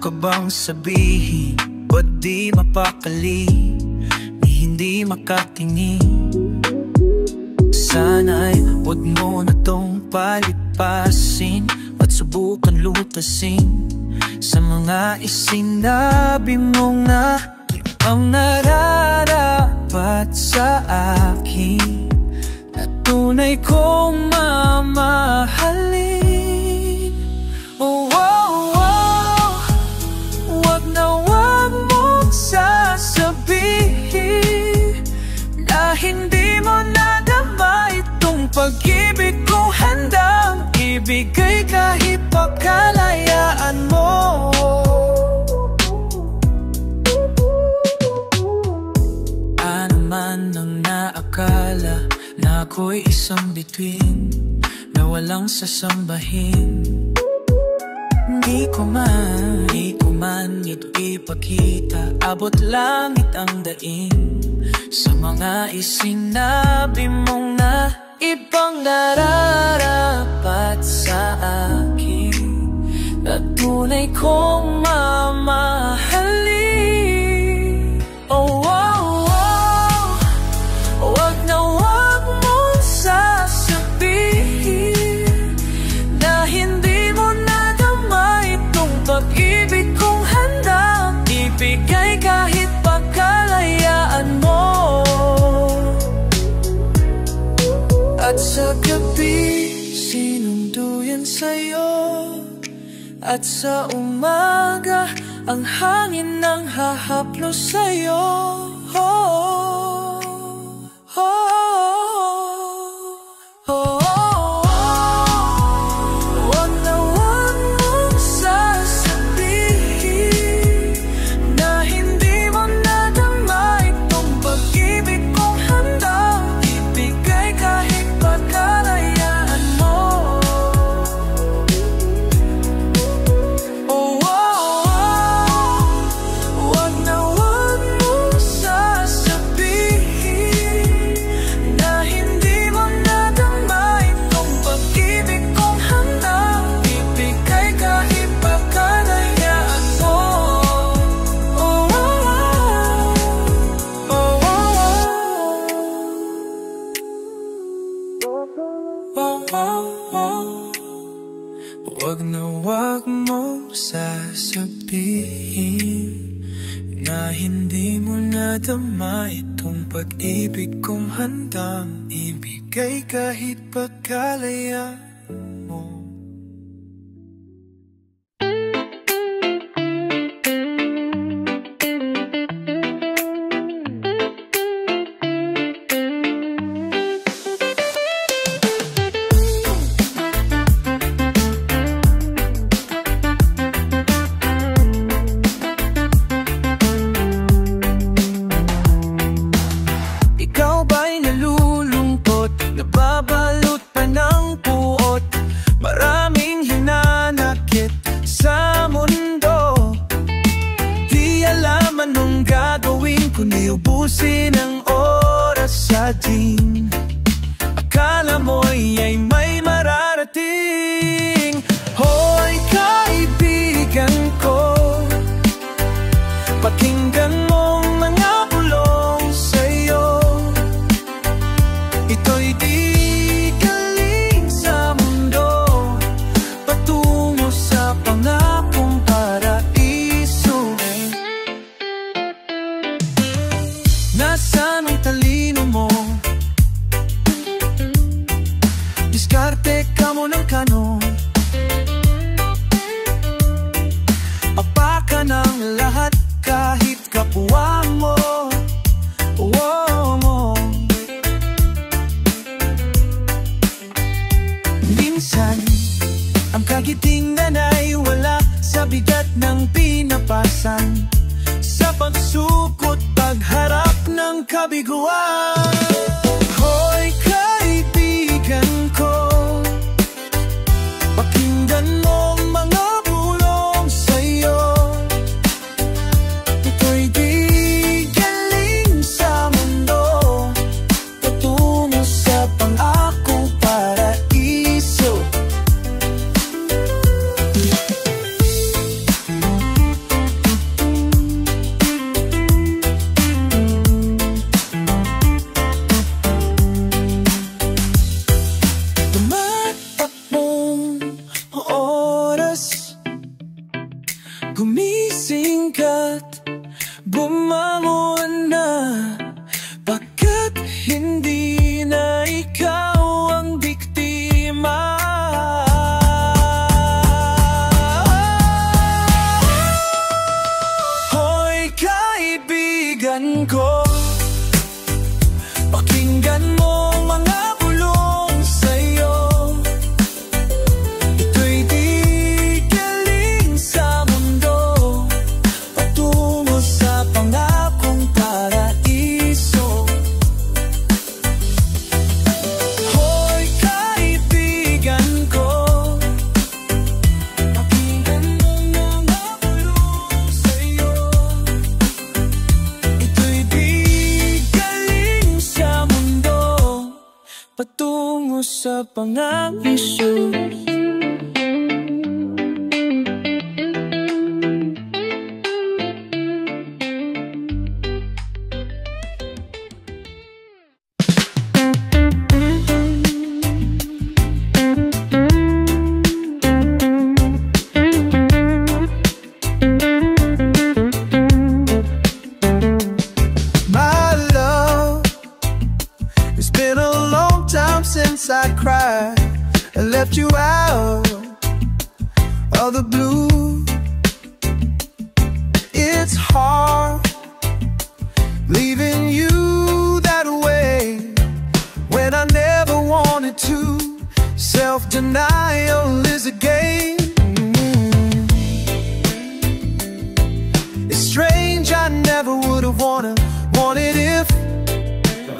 ka bang sabihin? Ba't di mapakali, di hindi makatingin? Sana'y huwag mo na tong palipasin at subukan lutasin sa mga isinabi mong na ang nararapat sa akin at tunay kong mamahalin. Oh, oh, oh. Wag na wag mong sasabihin na hindi mo nadama itong pag-ibig kong handang ibigay kahit pagkalayaan mo. Ano man ang naakala na ako'y isang bituin na walang sasambahin, Di ko man ito ipakita, abot langit ang daing sa mga isinabi mong na ibang nararapat sa akin na tunay kong mamahalin. Oh, oh, oh. Wag na wag mong sasabihin na hindi mo nadama itong pag-ibig kong handang ibigay kahit pagkalayaan mo. At sa gabi, sinundo yan sa'yo. At sa umaga, ang hangin nang hahaplos sa'yo. Oh, oh, oh, oh, oh. Wag na wag mong sasabihin na hindi mo nadama itong pag-ibig kong handang ibigay kahit pagkalayaan mo. Oh, oh, oh. Wag na wag mong sasabihin na hindi mo nadama itong pag-ibig kong handang ibigay kahit pagkalayaan mo. Oh, oh, oh, oh, oh, oh. Wag na wag mong sasabihin na hindi mo nadama itong pag-ibig kong handang ibigay kahit pagkalayaan mo. Ikaw ba'y nalulungkot, nababalot pa ng puot? Maraming hinanakit sa mundo. Di alam anong gagawin kundi ubusin ang oras sa gym. Akala mo'y ay may mararating. Hoy kaibigan ko, pakinggan mong mga bulong sa'yo. Ito'y di galing sa mundo, patungo sa pangakong paraiso. Nasaan ang talino mo? Diskarte ka mo ng kanon. Apakan ang lahat kahit kapwa mo. Oh, mo. Minsan, ang kagitingan ay wala sa bigat ng pinapasan, sa pagsukot pagharap ng kabiguan. Hoy kaibigan ko, pakinggan mo mga bulong sa'yo. Ito'y di galing sa mundo, patungo sa pangakong paraiso. kaibigan ko, pakinggan mo mga bulong sa'yo. Ito'y di galing sa mundo, patungo sa pangakong paraiso. Hoy kaibigan ko, pakinggan mo mga bulong sa'yo. Ito'y di galing sa mundo, patungo sa pangaiso. My love, it's been a long time since I cried and left you out of the blue. It's hard leaving you that way when I never wanted to. Self-denial is a game. It's strange, I never would have wanted if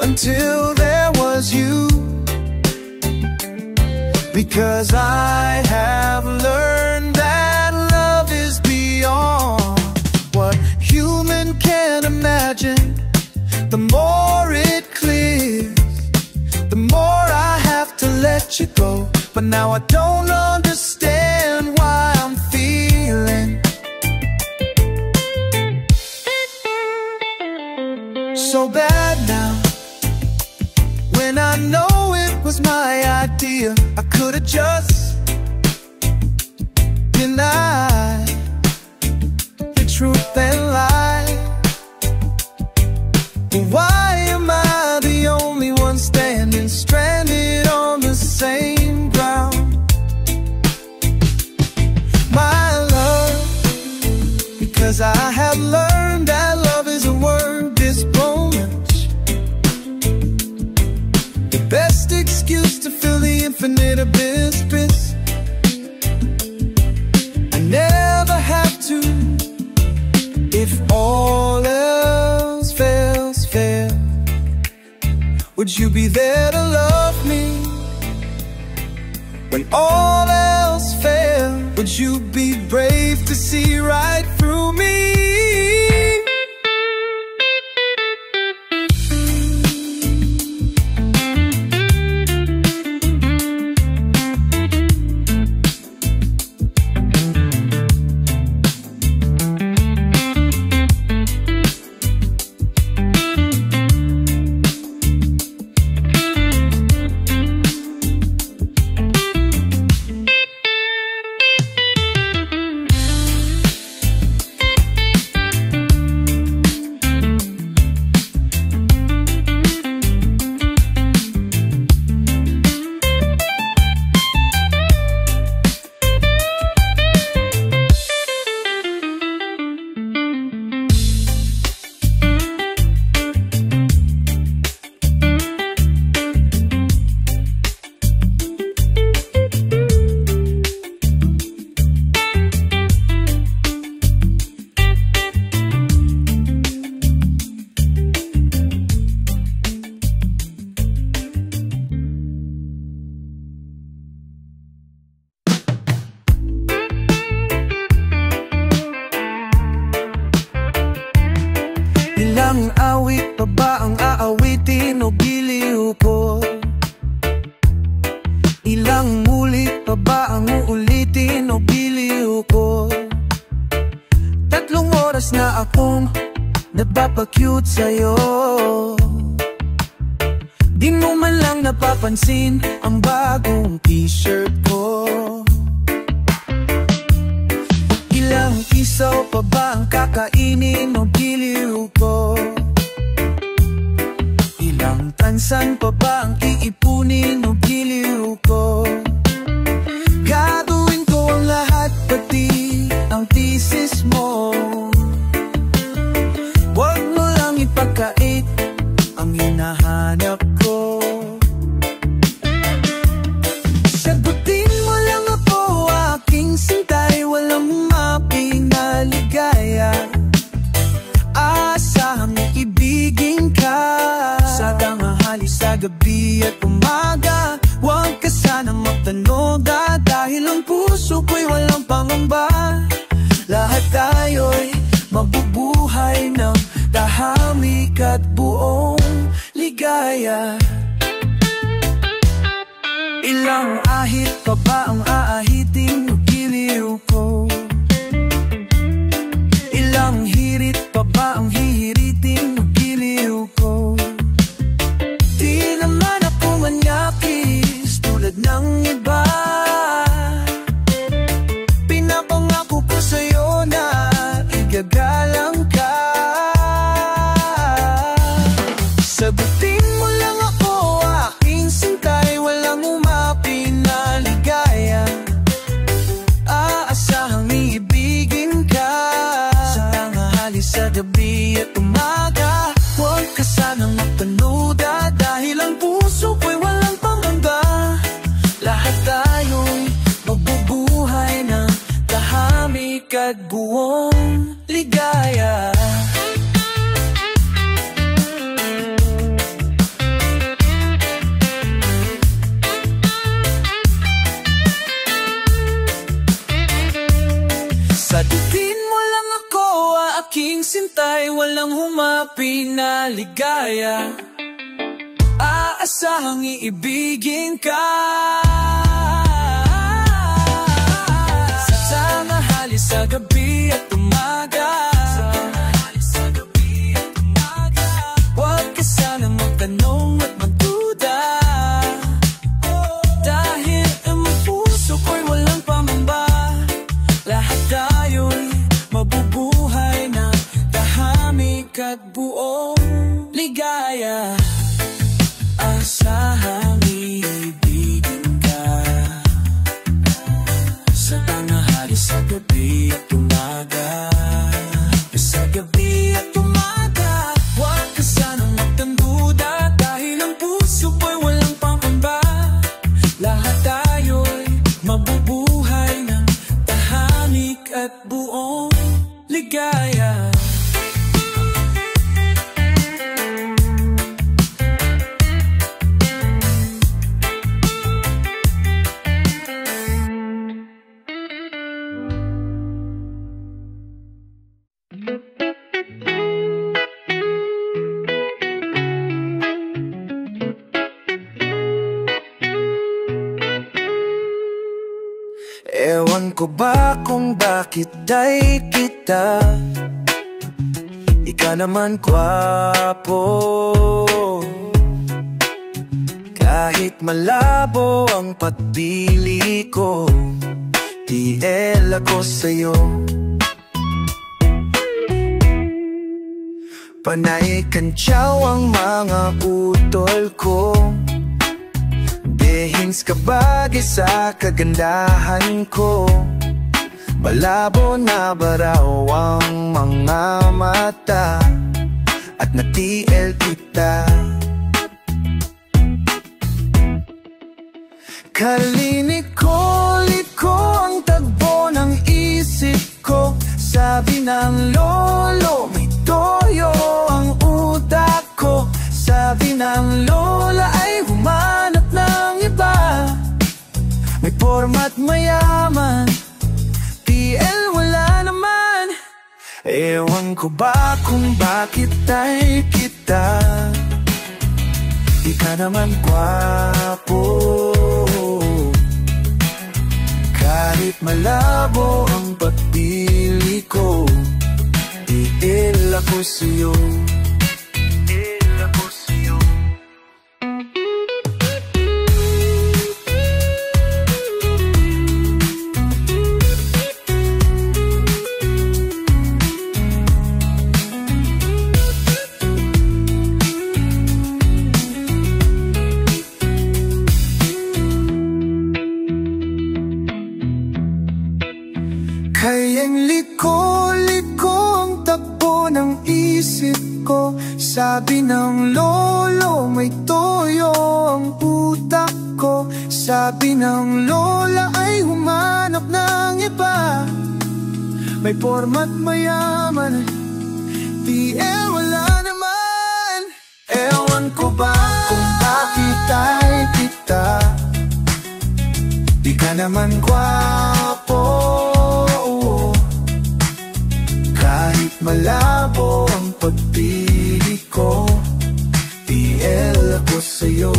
until there was you. Because I have learned that love is beyond what human can imagine. The more it clears, the more I have to let you go. But now I don't understand why I'm feeling so bad now, when I know it was my idea. I could've just denied the truth and lied. But why am I the only one standing stranded on the same ground? My love, because I have learned that love is a word this much. The best excuse to fill the infinite abyss. I never have to. If all else fails, would you be there to love me? When all else fails, would you be brave to see right through me? Ilang awit pa ba ang aawitin o giliw ko? Ilang ulit pa ba ang uulitin o giliw ko? 3 oras na akong nagpapa-cute sa'yo. Di mo man lang napapansin ang bagong t-shirt ko. Ilang isaw pa ba ang kakainin o giliw ko? Ilang tansan pa ba ang iipunin o giliw ko? Gagawin ko ang lahat, pati ang thesis mo. Wag mo lang hinahanap ko. Sagutin mo lang ako, aking sintay, walang mapinaligaya. Asahang ibigin ka sa tanghali, sa gabi at umaga. Huwag ka sanang magtanong, dahil ang puso ko'y walang pangamba. Lahat tayo'y mabubuhay ng tahimik at buong ligaya. Ilang ahit pa ba ang aahiting giliw ko? Ilang hirit pa ba ang hihiriting giliw ko? Di naman ako manyakis tulad ng iba. Pinapangako ko sa'yo na igagalang ka. Sagutin mo lang ako, aking sintay, walang umapinaligaya. Aasahang iibigin ka sa tanghali, sa gabi at umaga. Huwag ka sanang magpanuda, dahil ang puso ko'y walang pangamba. Lahat tayo'y mabubuhay ng tahimik at buong ligaya. Sagutin mo lang ako, aking sintay, walang humapinaligaya. Aasahang iibigin ka sa tanghali, sa gabi at umaga. Huwag ka sanang magtanong at magduda, dahil ang puso ko'y walang pangamba. Lahat tayo'y mabubuhay ng tahimik at buong ligaya. Asahang iibigin ka sa tanghali, sa gabi at umaga. Sa gabi at umaga, huwag ka sanang magtanduda, dahil ang puso ko'y walang pangamba. Lahat tayo'y mabubuhay ng tahimik at buong ligaya. Ewan ko ba kung bakit ay kita, ika naman gwapo. Kahit malabo ang pagpili ko, TL ako sa'yo. Panay kantsaw ang mga utol ko, behins ka bagay sa kagandahan ko. Malabo na baraw ang mga mata, at na-TL kita. Kaliliko ang tagbo ng isip ko. Sabi ng lolo, may toyo ang utak ko. Sabi ng lola ay humanap ng iba, may format mayaman, TL wala naman. Ewan ko ba kung bakit ay kita, ika naman gwapo. Kahit malabo ang pagpili ko, TL ako sa'yo. Kayang liko-liko ang takbo ng isip ko. Sabi ng lolo, may toyo ang utak ko. Sabi ng lola ay humanap ng iba, may porma't mayaman, TL wala naman. Ewan ko ba kung bakit ay kita, di ka naman gwapo. Kahit malabo ang pagpili ko, TL ako sa'yo.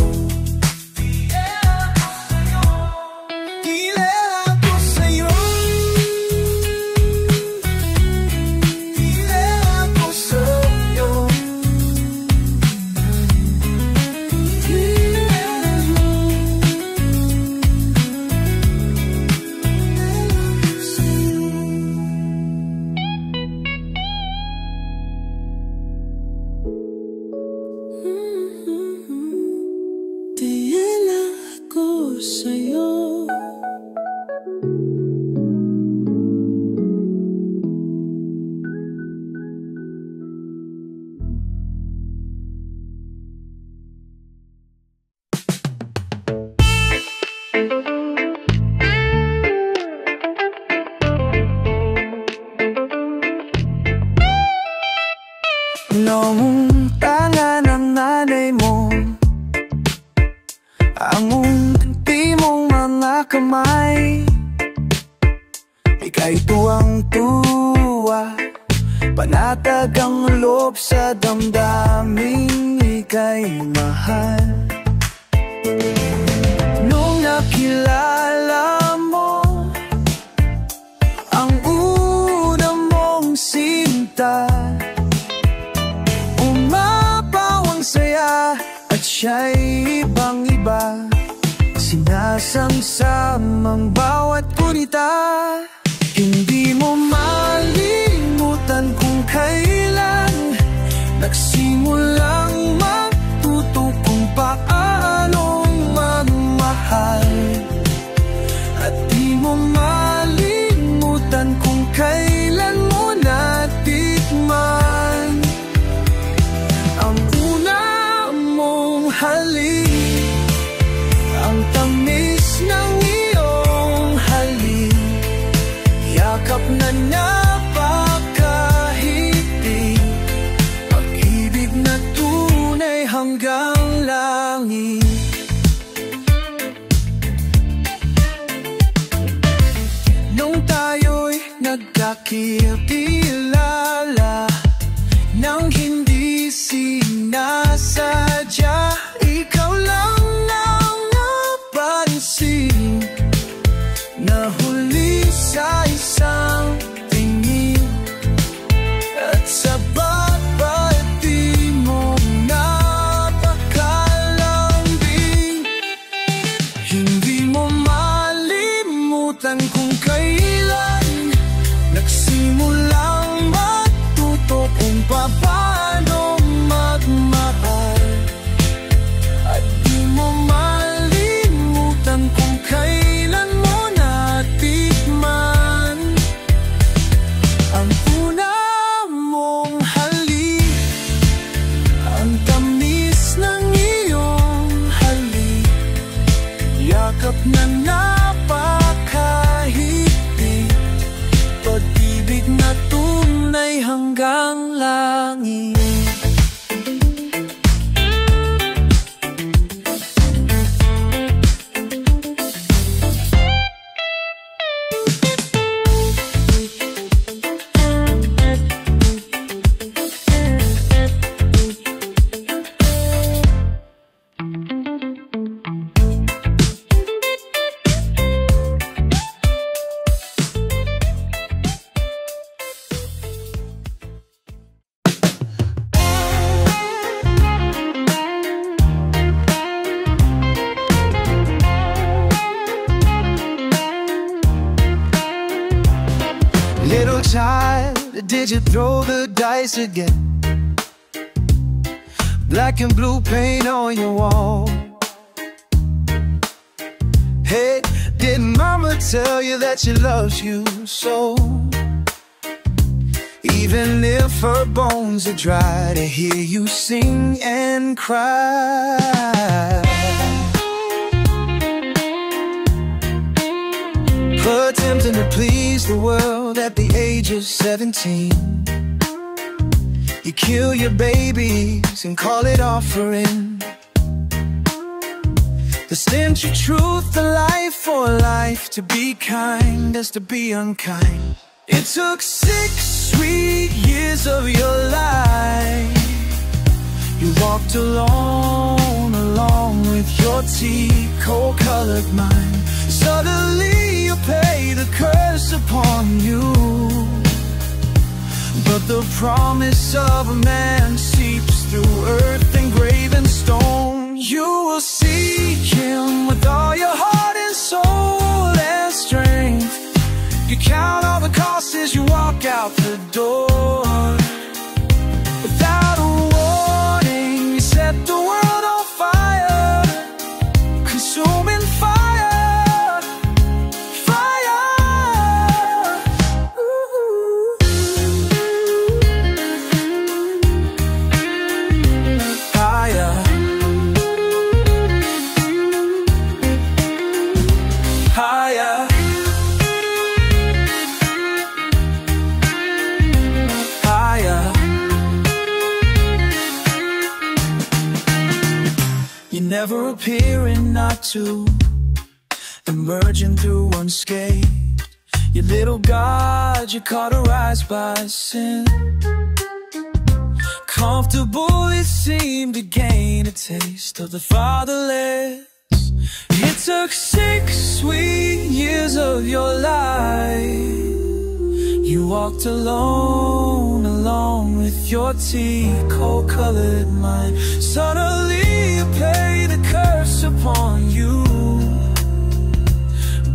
Noong tanga ng nanay mo, ang unti mong mga kamay, ika'y tuwang-tuwa, panatag ang loob sa damdaming ika'y mahal. Nung nakilala mo ang una mong sinta, at siya'y ibang-iba, sinasam-samang bawat gunita. Hindi mo malimutan kung kailan nagsimulang matuto kung paanong magmahal. At di mo malimutan kung kailan mo natikman ang halik, ang tamis ng iyong halik, yakap na napakahigpit, pag-ibig na tunay hanggang langit. Nung tayo'y nagkakilala, nang hindi sinasadya, ikaw lang ang napansin, nahuli sa isang tingin, at sa bawat di mo napakalambing. Hindi mo malimutan kung kailan nagsimulang matuto kung paano magmahal. At di mo malimutan kung kailan mo natikman ang una mong halik, ang tamis ng iyong halik, yakap na napakahigpit, pag-ibig na tunay hanggang langit. Little child, did you throw the dice again? Black and blue paint on your wall. Hey, didn't mama tell you that she loves you so? even if her bones are dry, to hear you sing and cry. Attempting to please the world at the age of 17. You kill your babies and call it offering. The stench of truth, the life for life. To be kind is to be unkind. It took 6 sweet years of your life. You walked alone, along with your tea, cold-colored mind. Suddenly you pay the curse upon you, but the promise of a man seeps through earth and grave and stone. You will seek him with all your heart and soul and strength. You count all the costs as you walk out the door. Without a warning, you set the world on fire, consuming fire. Never appearing not to, emerging through unscathed. Your little God, you're cauterized by sin. Comfortable, it seemed to gain a taste of the fatherless. It took 6 sweet years of your life. You walked alone, along with your tea, cold-colored mind. Suddenly you pay the curse upon you,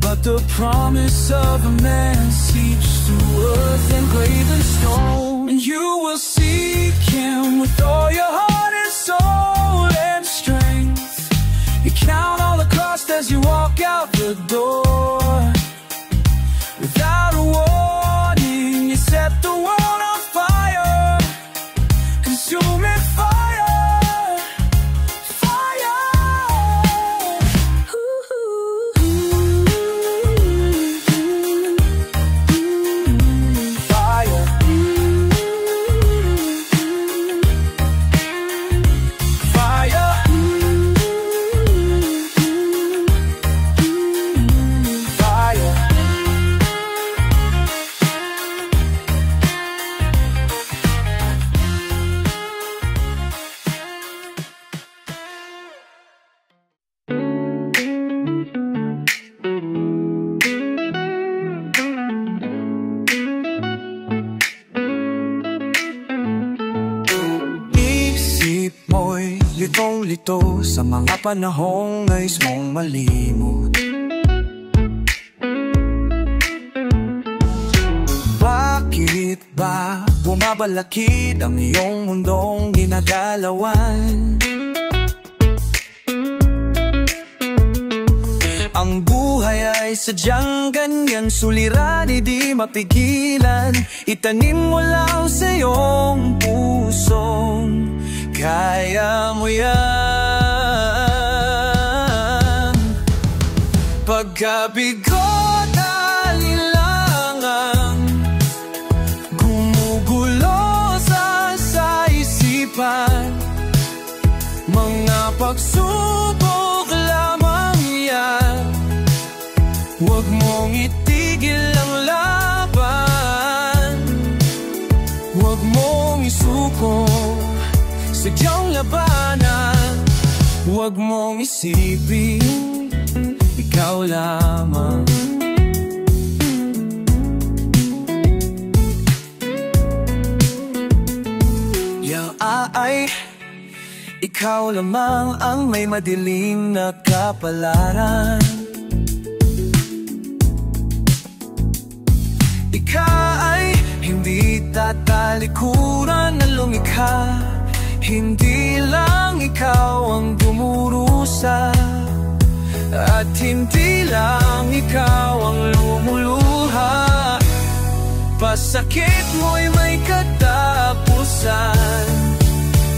but the promise of a man seeps through earth and grave and stone. And you will seek him with all your heart and soul and strength. You count all the cost as you walk out the door. Without a warning, you set the world on fire, consuming fire, fire. Fire. Fire. Fire. Isip mo'y litong-lito sa mga panahong nais mong malimot. Bakit ba bumabalakid ang iyong mundong ginagalawan? Ang buhay ay sadyang ganyan, suliranin di mapigilan. Itanim mo lang sa iyong pusong kaya mo yan. Pagkabigot alinlangan, gumugulo sa isipan. Mga pagsubok lamang yan, huwag mong itigil ang laban. Huwag mong isuko sa iyong labanan. Huwag mong isipin ikaw lamang. Ay, ikaw lamang ang may madilim na kapalaran. Ikaw ay hindi tatalikuran ng lumikha. Hindi lang ikaw ang gumurusa, at hindi lang ikaw ang lumuluha. pasakit mo'y may katapusan.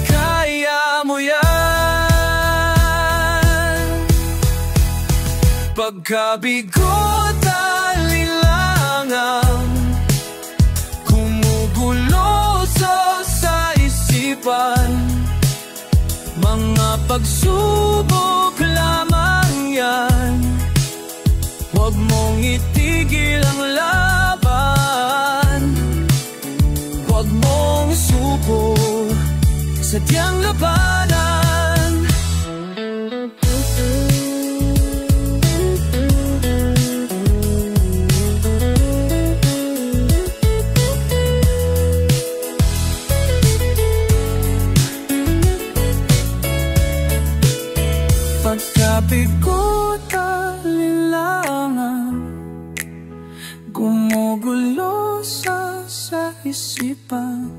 Kaya mo yan. Pagkabigo't alinlangan, gumugulo sa isipan, mga pagsubok lamang yan. Huwag mong itigil ang laban, huwag mong isuko, sadyang labanan. Pagkabigo't alinlangan, gumugulo sa isipan,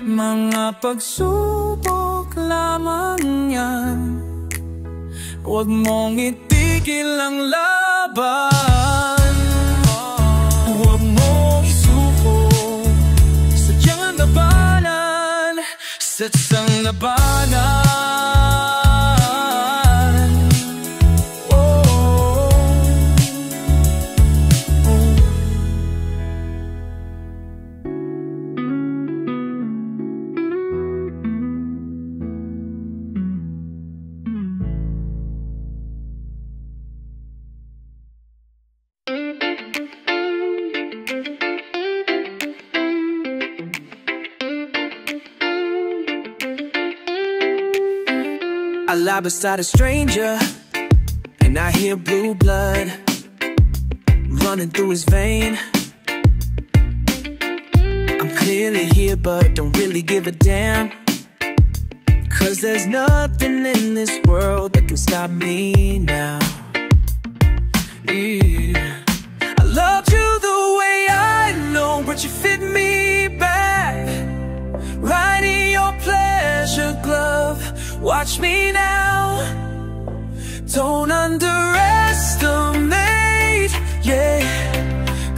mga pagsubok lamang yan. Huwag mong itigil ang laban, huwag mong isuko, sadyang labanan, sadyang labanan. I lie beside a stranger, and I hear blue blood running through his vein. I'm clearly here, but don't really give a damn, 'cause there's nothing in this world that can stop me now. Yeah. I loved you the way I know, but you fit me back right in your pleasure glove. Watch me now, don't underestimate, yeah,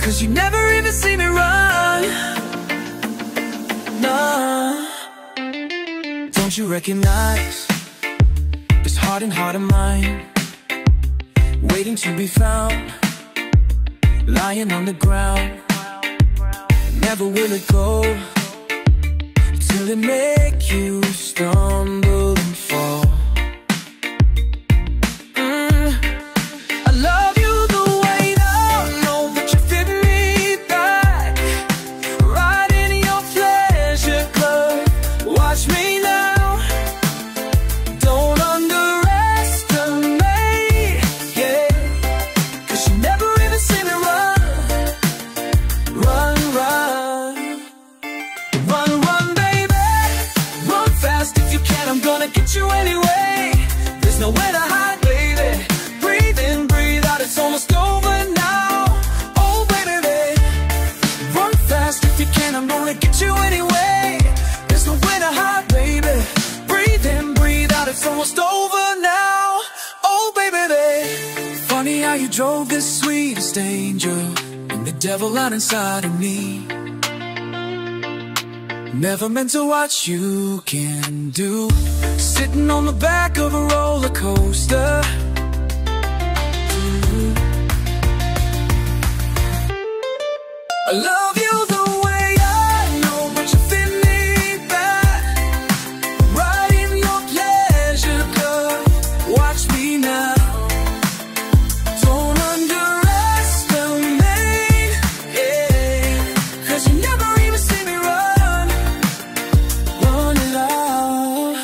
'cause you never even see me run, nah. Don't you recognize this heart and heart of mine, waiting to be found, lying on the ground. Never will it go till it make you stumble and fall. I love you the way I know, but you fit me back right in your pleasure club. Watch me now, don't underestimate, yeah, 'cause you never even see me run, run, run, run, run, baby. Run fast if you can, I'm gonna get you anyway. There's nowhere to hide, baby. Breathe in, breathe out, it's almost over now. Oh, baby, run fast if you can, I'm gonna get you anyway. There's nowhere to hide, baby. Breathe in, breathe out, it's almost over now. Oh, baby, funny how you drove this sweetest angel, and the devil out inside of me. Never meant to watch you can do, sitting on the back of a roller coaster. I love you the way I know, but you fit me back right in your pleasure club. Watch me now, don't underestimate, yeah, 'cause you never even see me run, run it out.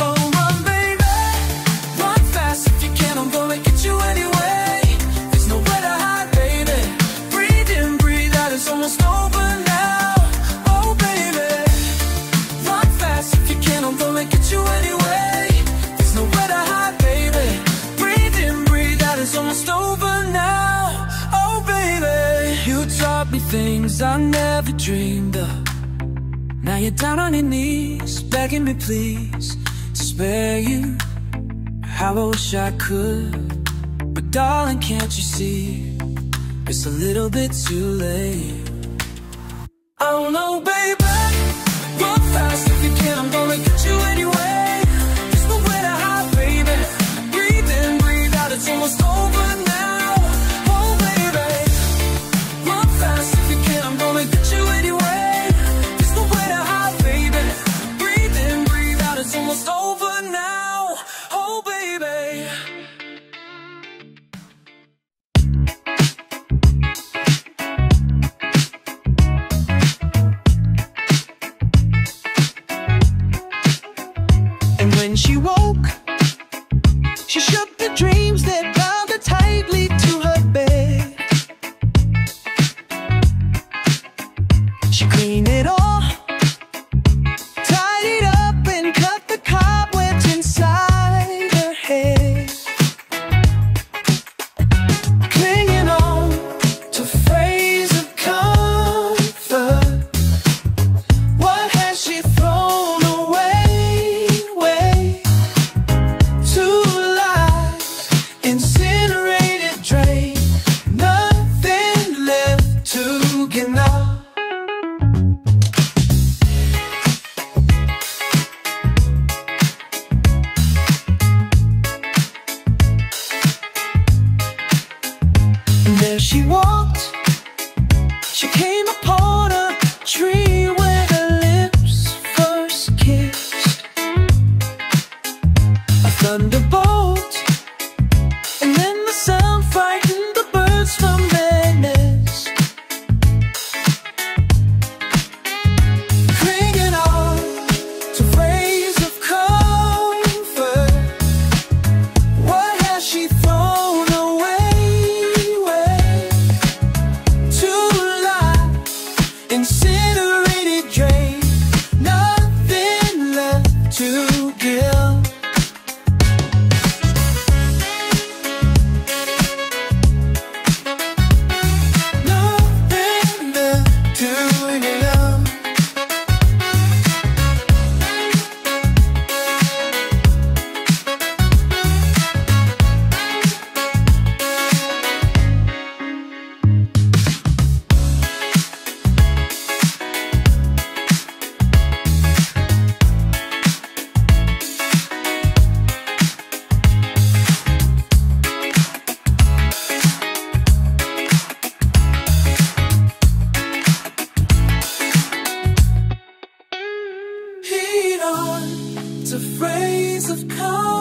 Oh, run, baby, run fast if you can, I'm gonna get you anyway. There's nowhere to hide, baby. Breathe in, breathe out, it's almost over now. Oh, baby, run fast if you can, I'm gonna get you anyway. There's nowhere to hide, baby. Breathe in, breathe out, it's almost over now. Oh, baby, you taught me things I never dreamed of. Now you're down on your knees, begging me please to spare you. How I wish I could, but darling, can't you see it's a little bit too late. I don't know, baby, run fast if you can, I'm gonna get you anyway. There's nowhere to hide, baby. Breathe in, breathe out, it's almost over now. Oh, baby, run fast if you can, I'm gonna get you anyway. There's nowhere to hide, baby. Breathe in, breathe out, it's almost over now. Oh, baby. And when she woke, she shook the dreams that bound her tightly to her bed. She cleaned it all, tied it up, and cut the cobwebs inside her head. Clinging on to phrase of comfort, what has she thrown away? Incinerated, drained, nothing left to get now. And there she walked, she came upon a tree where her lips first kissed. A thunderbolt, and then the sound frightened the birds from their nest. Clinging on to phrase of comfort, what has she thrown away? To life, incinerated, drained, nothing left to give. Heat on to phrase of calm.